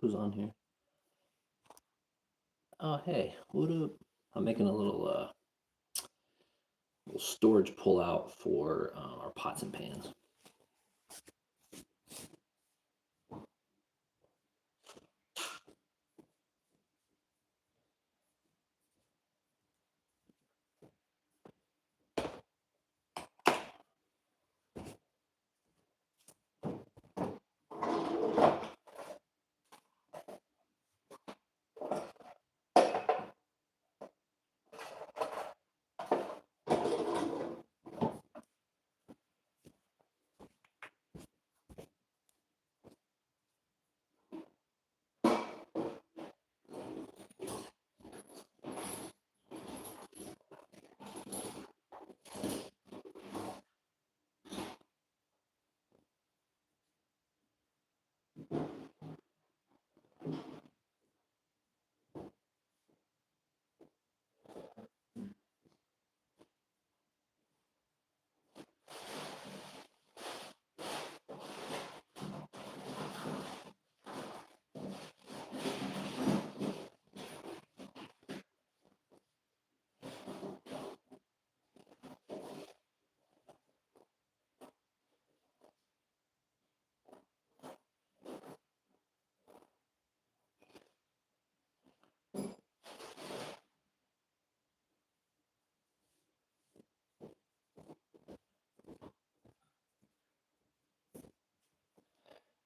who's on here. Oh, hey, what up? I'm making a little storage pull out for our pots and pans.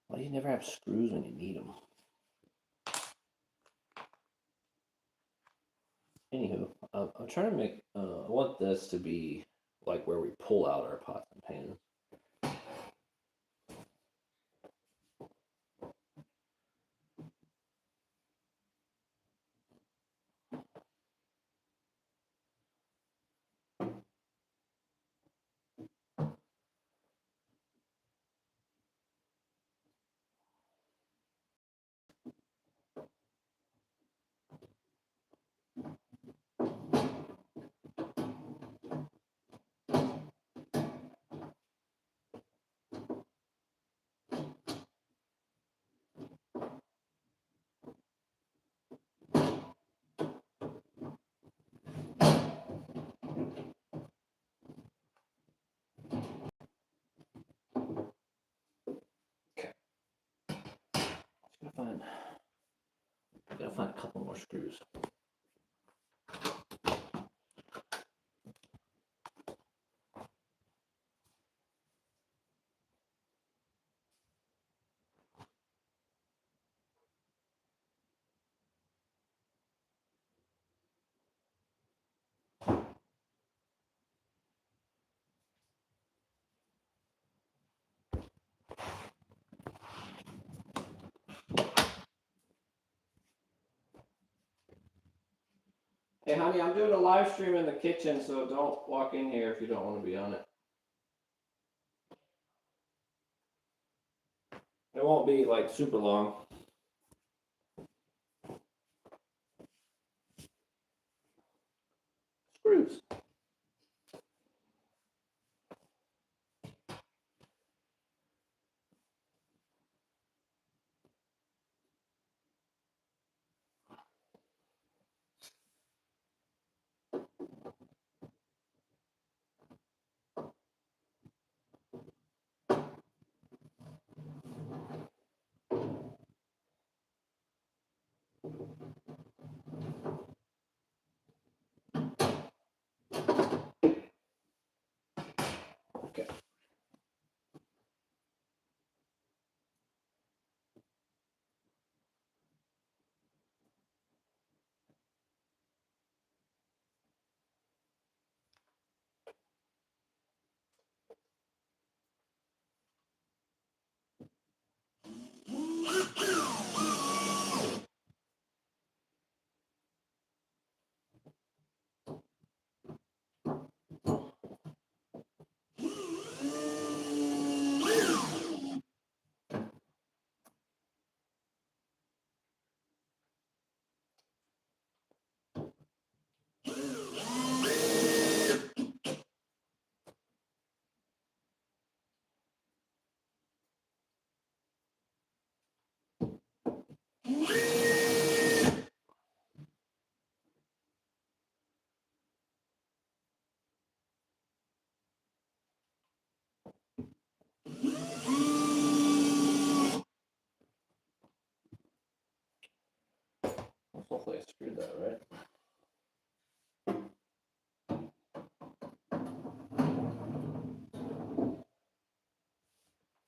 Why do you never have screws when you need them? Anywho, I'm trying to make. I want this to be like where we pull out our pots and pans. Gotta find a couple more screws. Hey, honey, I'm doing a live stream in the kitchen, so don't walk in here if you don't want to be on it. It won't be like super long. Screws. Screwed that, right?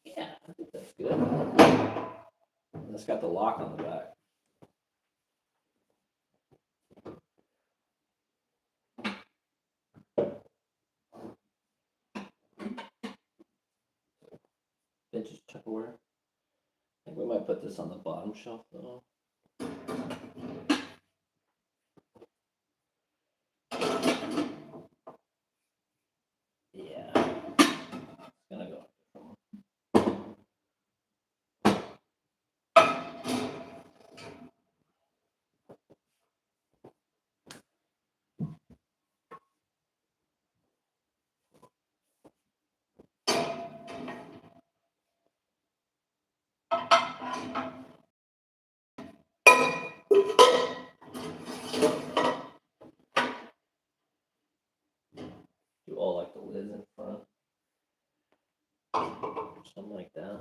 Yeah, I think that's good. And it's got the lock on the back. Vintage Tupperware. I think we might put this on the bottom shelf though. Yeah, it's gonna go. Do all like the lids in front, something like that.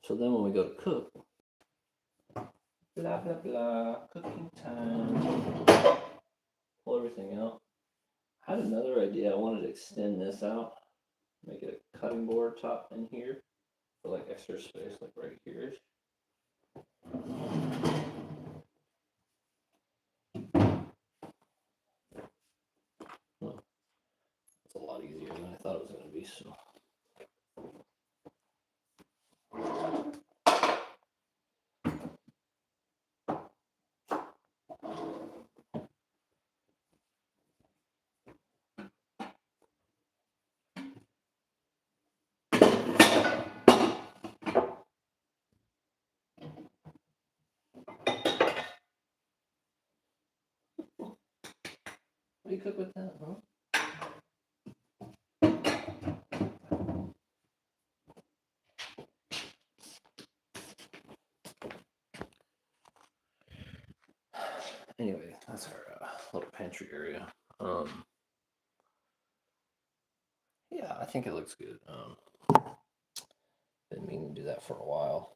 So then when we go to cook, blah blah blah, cooking time. Pull everything out. I had another idea. I wanted to extend this out, make it a cutting board top in here for like extra space, like right here. Well, it's a lot easier than I thought it was going to be. So. What do you cook with that, huh? Anyway, that's our little pantry area. Yeah, I think it looks good. Been meaning to do that for a while.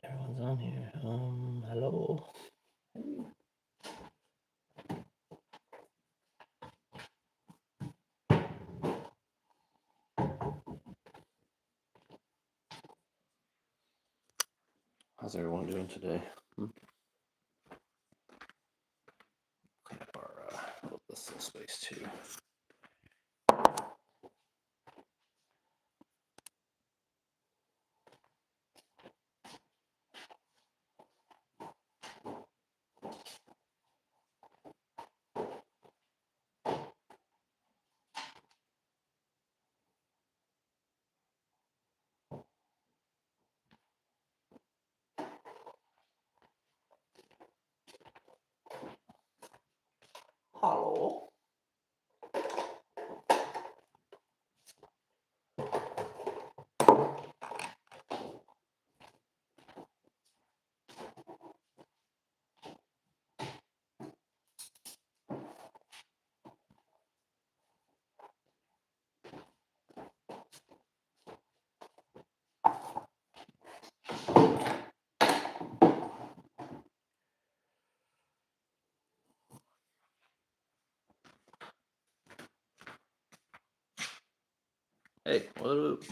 Everyone's on here. Hello. Hey. How's everyone doing today? Clean up our this little space too. Hello. Hey, what up?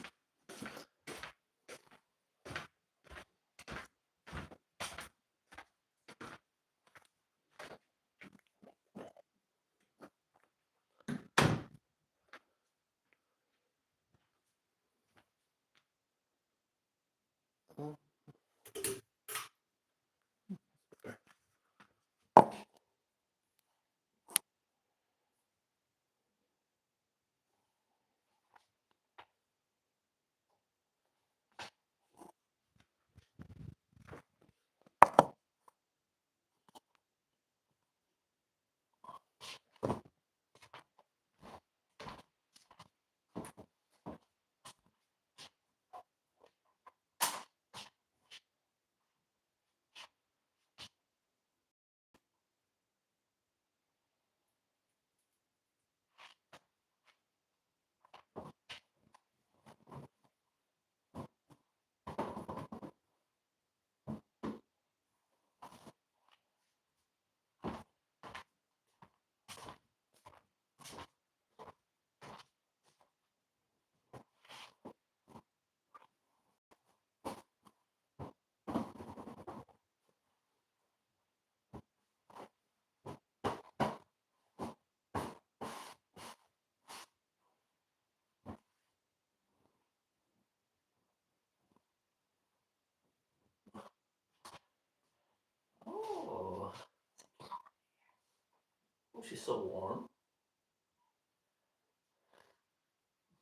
so warm.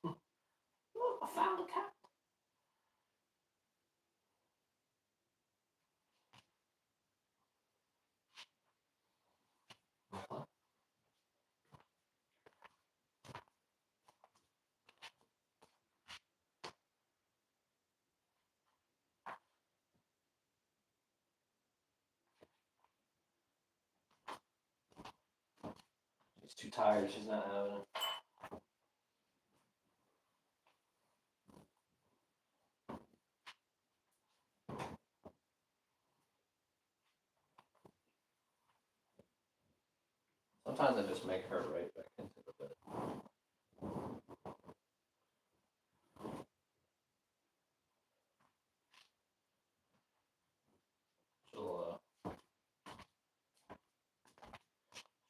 Look, I found a cat. She's too tired. She's not having it. Sometimes I just make her right back into the bed.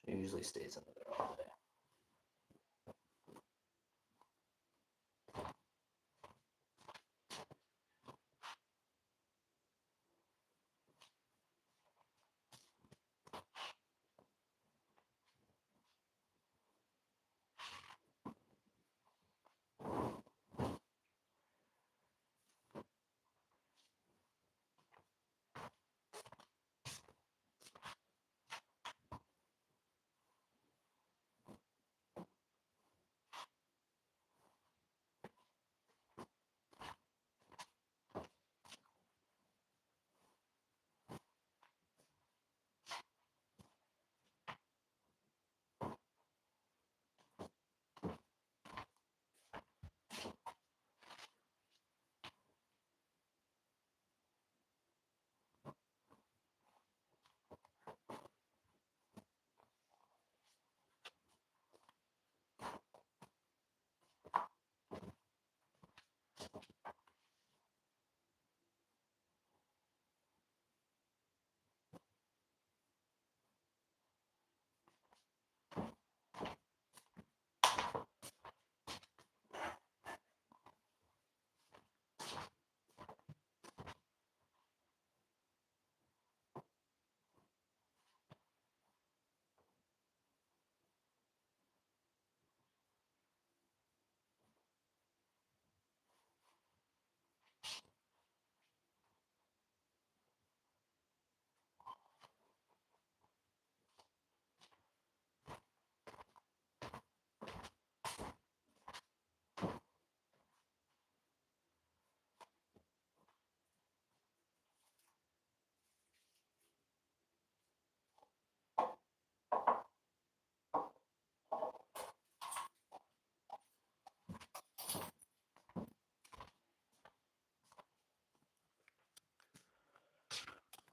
She usually stays under there all day.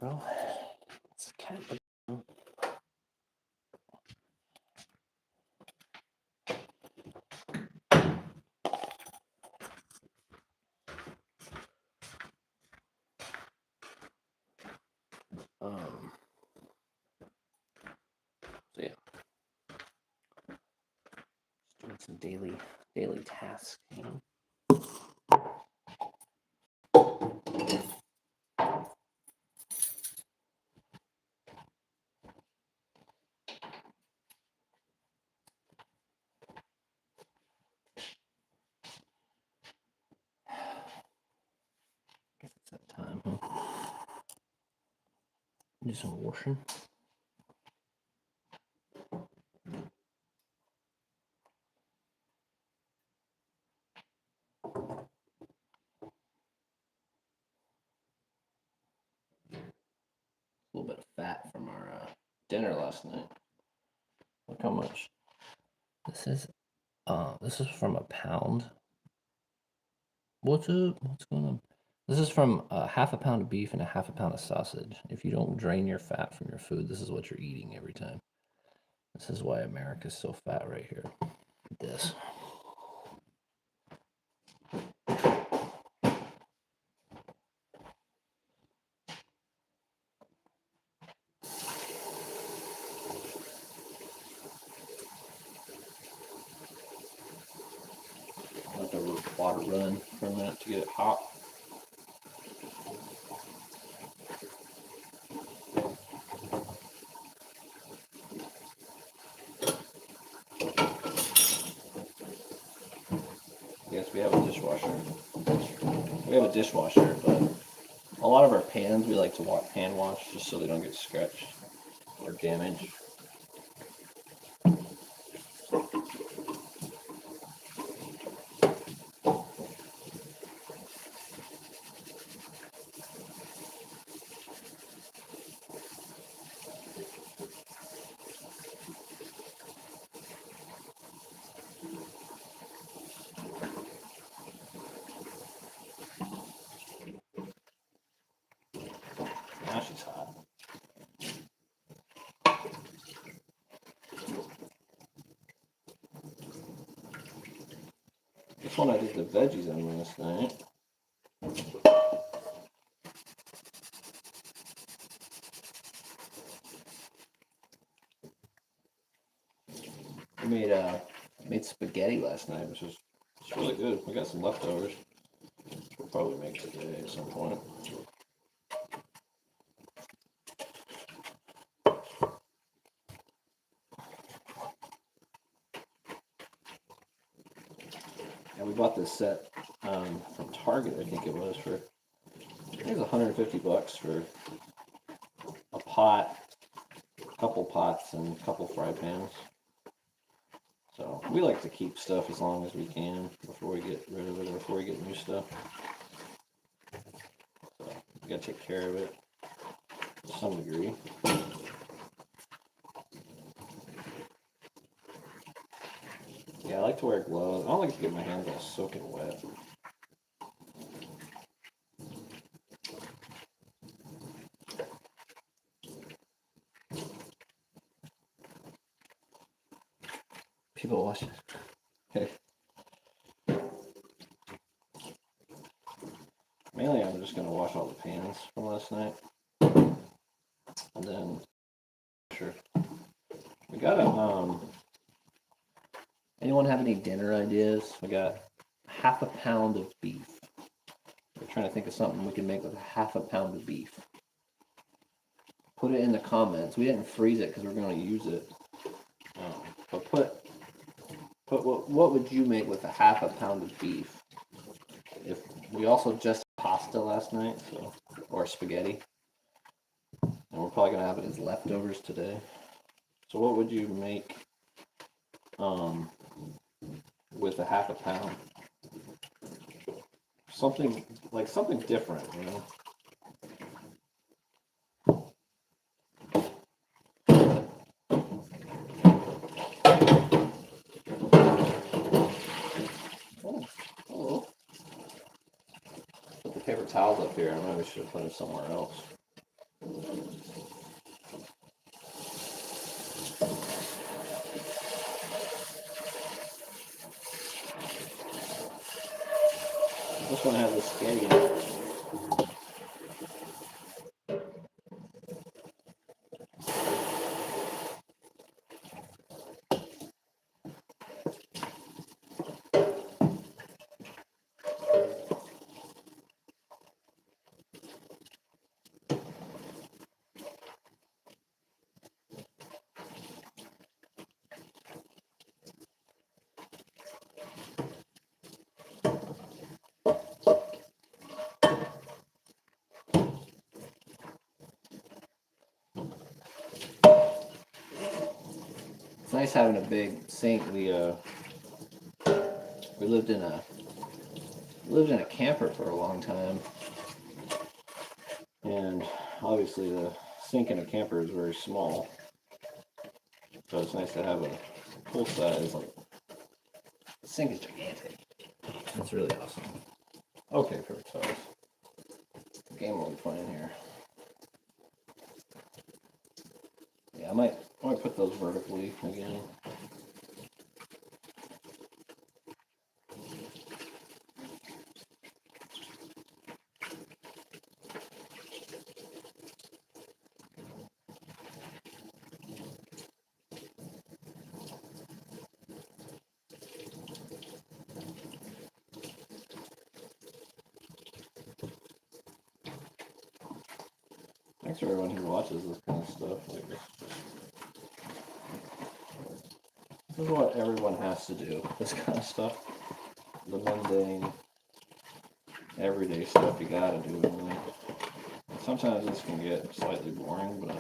Well, it's kind of. So yeah, just doing some daily tasks, you know. Guess it's that time, huh? Do some washing. A little bit of fat from our dinner last night. Look how much. This is from a pound. What's up? What's going on? This is from half a pound of beef and a half a pound of sausage. If you don't drain your fat from your food, this is what you're eating every time. This is why America's so fat right here. This. Let the water run for a minute to get it hot. we have a dishwasher. We have a dishwasher, but a lot of our pans we like to hand wash just so they don't get scratched or damaged. Now she's hot. This one I did the veggies on last night. I made spaghetti last night, which was really good. We got some leftovers. We'll probably make today at some point. And we bought this set from Target, I think it was, for I think it was $150 for a pot, a couple pots, and a couple fry pans. So we like to keep stuff as long as we can before we get rid of it or before we get new stuff. So we gotta take care of it to some degree. Yeah, I like to wear gloves. I don't like to get my hands all soaking wet. People watching. Okay. Mainly, I'm just gonna wash all the pans from last night, and then sure. We got a Anyone have any dinner ideas? We got half a pound of beef. We're trying to think of something we can make with half a pound of beef. Put it in the comments. We didn't freeze it because we're going to use it. But put what would you make with a half a pound of beef? If we also just pasta last night, so or spaghetti, and we're probably going to have it as leftovers today. So what would you make? With a half a pound, something different, you know. Oh, put the paper towels up here. I maybe should have put it somewhere else. This one has a spaghetti in it. It's nice having a big sink. We lived in a camper for a long time, and obviously the sink in a camper is very small. So it's nice to have a full size. Like the sink is gigantic. It's really awesome. Okay, perfect size. What game are we playing here? Yeah, I might put those vertically again. Thanks for everyone who watches this kind of stuff. Like, this is what everyone has to do, this kind of stuff. the mundane, everyday stuff you gotta do. Really. Sometimes this can get slightly boring, but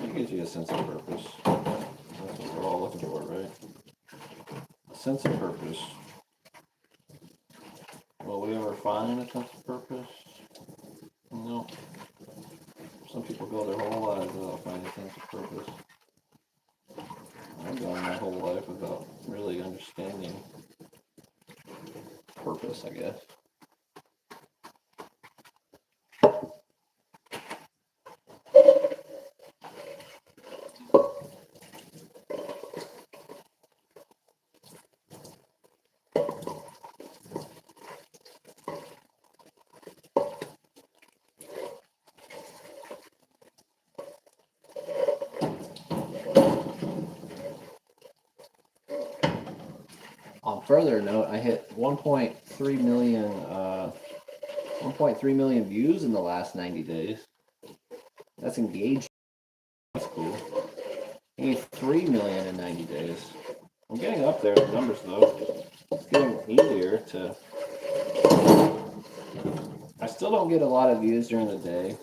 it gives you a sense of purpose. That's what we're all looking for, right? A sense of purpose. Will we ever find a sense of purpose? No. Some people go their whole lives without finding a sense of purpose. I've gone my whole life without really understanding purpose, I guess. On further note, I hit 1.3 million 1.3 million views in the last 90 days. That's engaged. That's cool. I need 3 million in 90 days. I'm getting up there in the numbers though. It's getting easier to. I still don't get a lot of views during the day.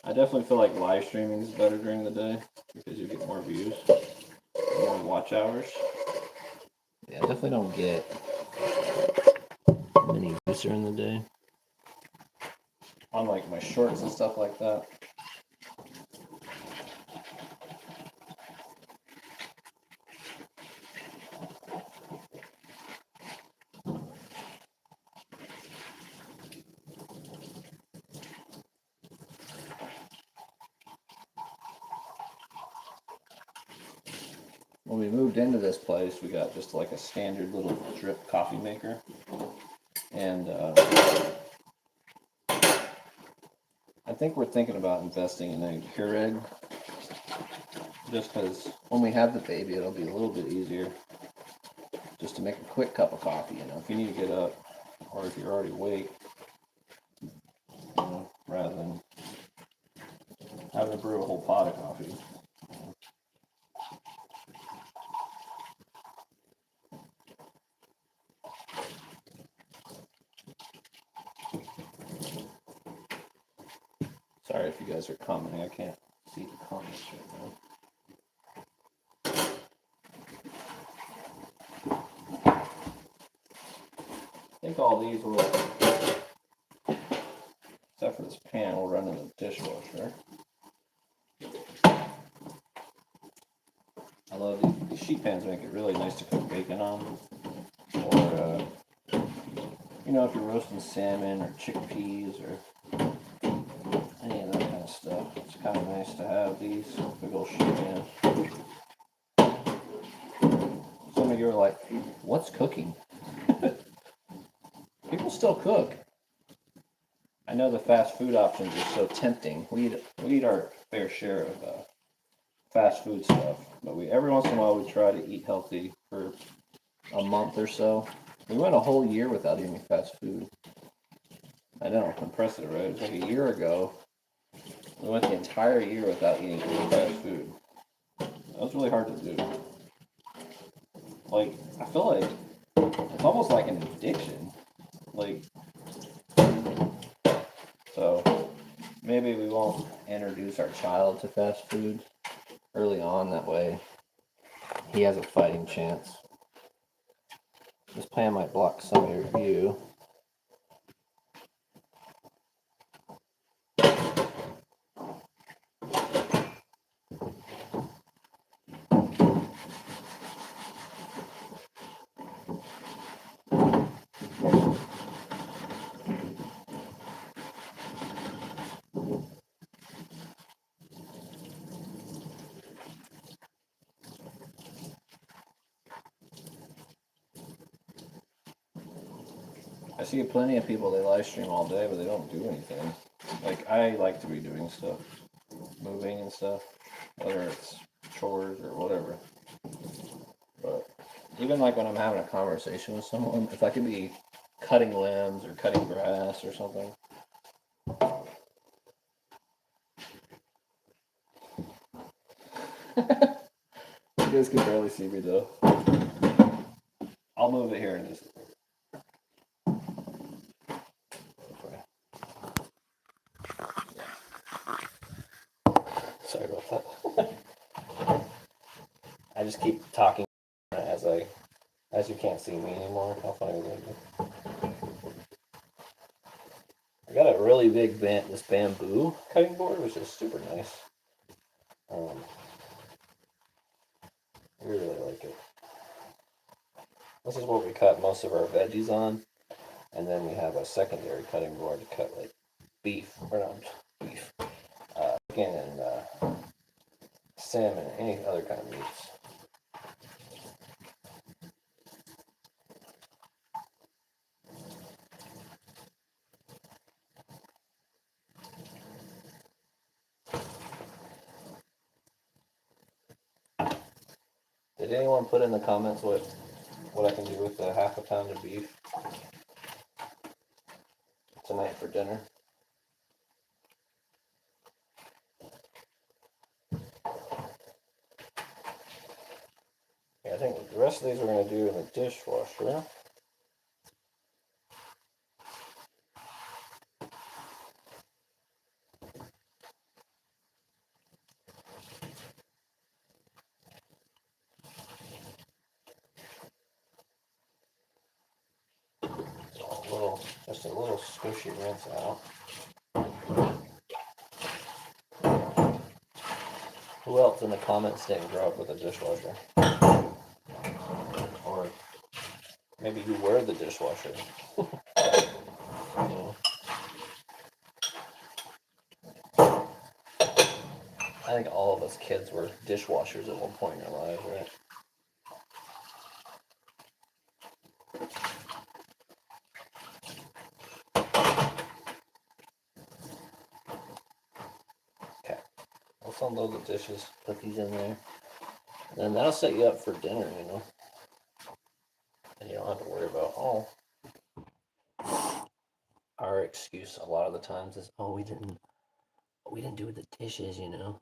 I definitely feel like live streaming is better during the day because you get more views, more watch hours. Yeah, I definitely don't get many views during the day. On like my shorts and stuff like that. When we moved into this place, we got just like a standard little drip coffee maker. And I think we're thinking about investing in a Keurig. Just because when we have the baby, it'll be a little bit easier just to make a quick cup of coffee. You know, if you need to get up or if you're already awake, you know, rather than having to brew a whole pot of coffee. Sorry if you guys are commenting. I can't see the comments right now. I think all these will, except for this pan, will run in the dishwasher. I love these sheet pans. Make it really nice to cook bacon on, or you know, if you're roasting salmon or chickpeas or any of that kind of stuff. It's kind of nice to have these big old sheet pans. Some of you are like, "What's cooking?" People still cook. I know the fast food options are so tempting. We eat our fair share of fast food stuff, but every once in a while we try to eat healthy for a month or so. We went a whole year without eating fast food. I know, impressive, right? It was like a year ago. We went the entire year without eating any fast food. That was really hard to do. Like, I feel like it's almost like an addiction. Like, so maybe we won't introduce our child to fast food early on. That way he has a fighting chance. This plan might block some of your view. I see plenty of people, they live stream all day, but they don't do anything. Like, I like to be doing stuff, moving and stuff, whether it's chores or whatever. But even like when I'm having a conversation with someone, if I could be cutting limbs or cutting grass or something. You guys can barely see me though. I'll move it here and just. Sorry about that. I just keep talking as you can't see me anymore. How funny is that? I got a really big this bamboo cutting board, which is super nice. I really like it. This is what we cut most of our veggies on, and then we have a secondary cutting board to cut like beef, or not beef, chicken and salmon, any other kind of meats. Did anyone put in the comments what I can do with the half a pound of beef tonight for dinner? Yeah, I think the rest of these we're going to do in the dishwasher. Just a little squishy rinse out. Who else in the comments didn't grow up with a dishwasher? Or maybe you were the dishwasher. I think all of us kids were dishwashers at one point in our lives, right? Okay, let's unload the dishes, put these in there, and that'll set you up for dinner, you know? And you don't have to worry about, our excuse a lot of the times is, we didn't do the dishes, you know?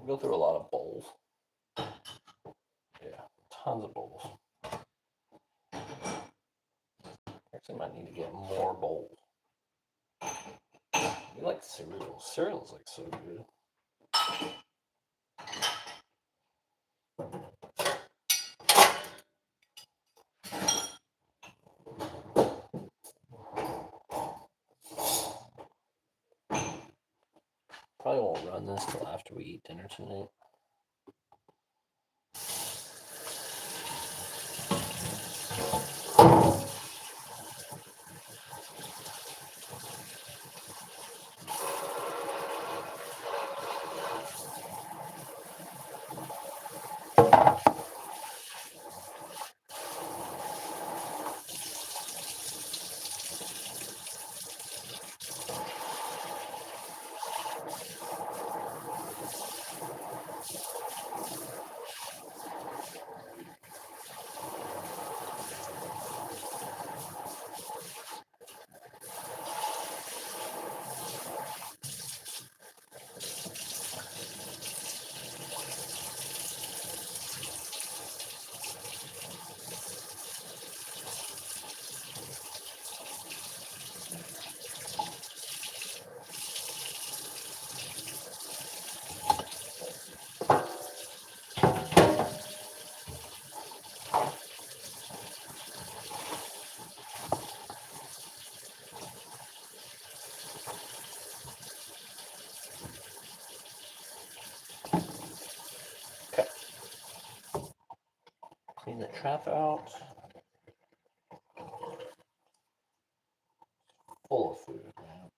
Go through a lot of bowls. Yeah, tons of bowls. Actually, might need to get more bowls. You like cereal. Cereal's like so good. probably won't run this till after we eat dinner tonight. Okay. Clean the trap out. Full of food, man.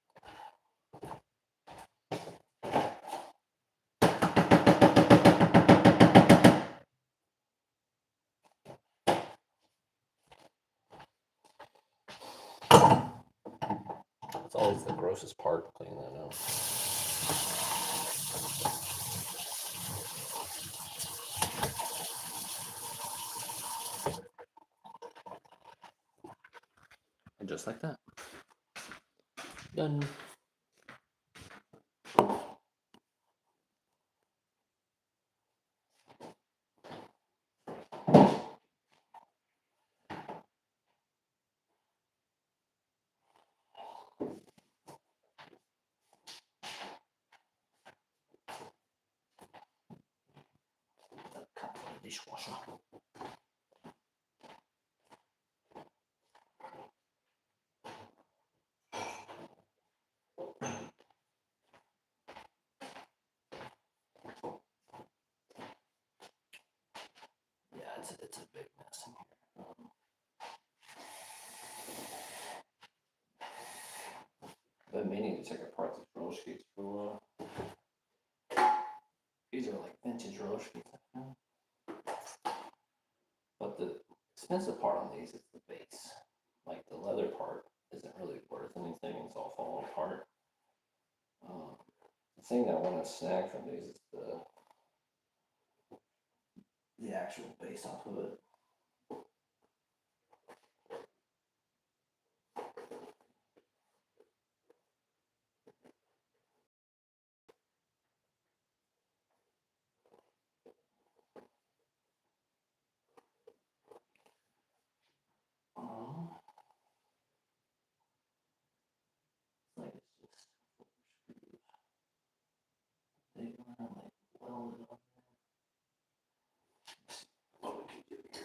It's always the grossest part, cleaning that out. And just like that. Done. Cup for the dishwasher. Yeah, it's a big mess in here. But may need to take apart these roll sheets for a while. These are like vintage roll sheets. But the expensive part on these is the base. Like the leather part isn't really worth anything. It's all falling apart. The thing that I want to snag from these is the actual base off of it. Like it's just they were like welded on there. What we can do here.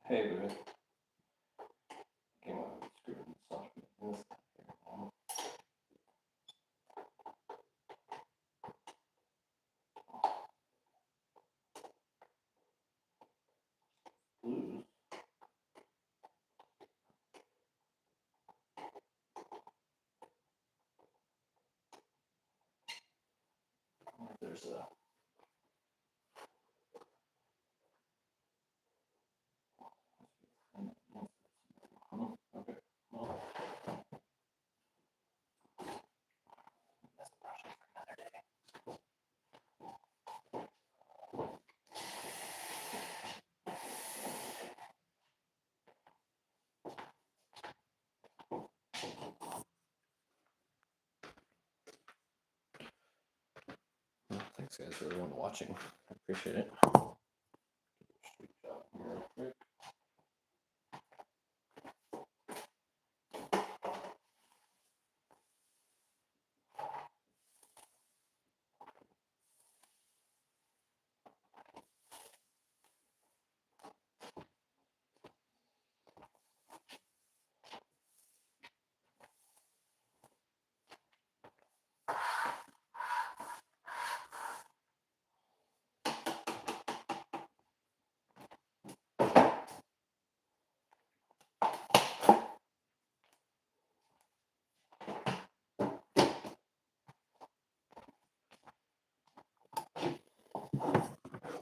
favorite. Came out of screwed and stuff. This blues. There's a okay. Well, that's a project for another day. Well, thanks guys for everyone watching. I appreciate it. Street shot here real quick.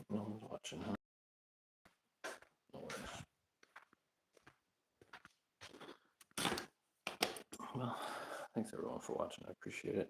No one's watching, huh? No worries. Well, thanks everyone for watching. I appreciate it.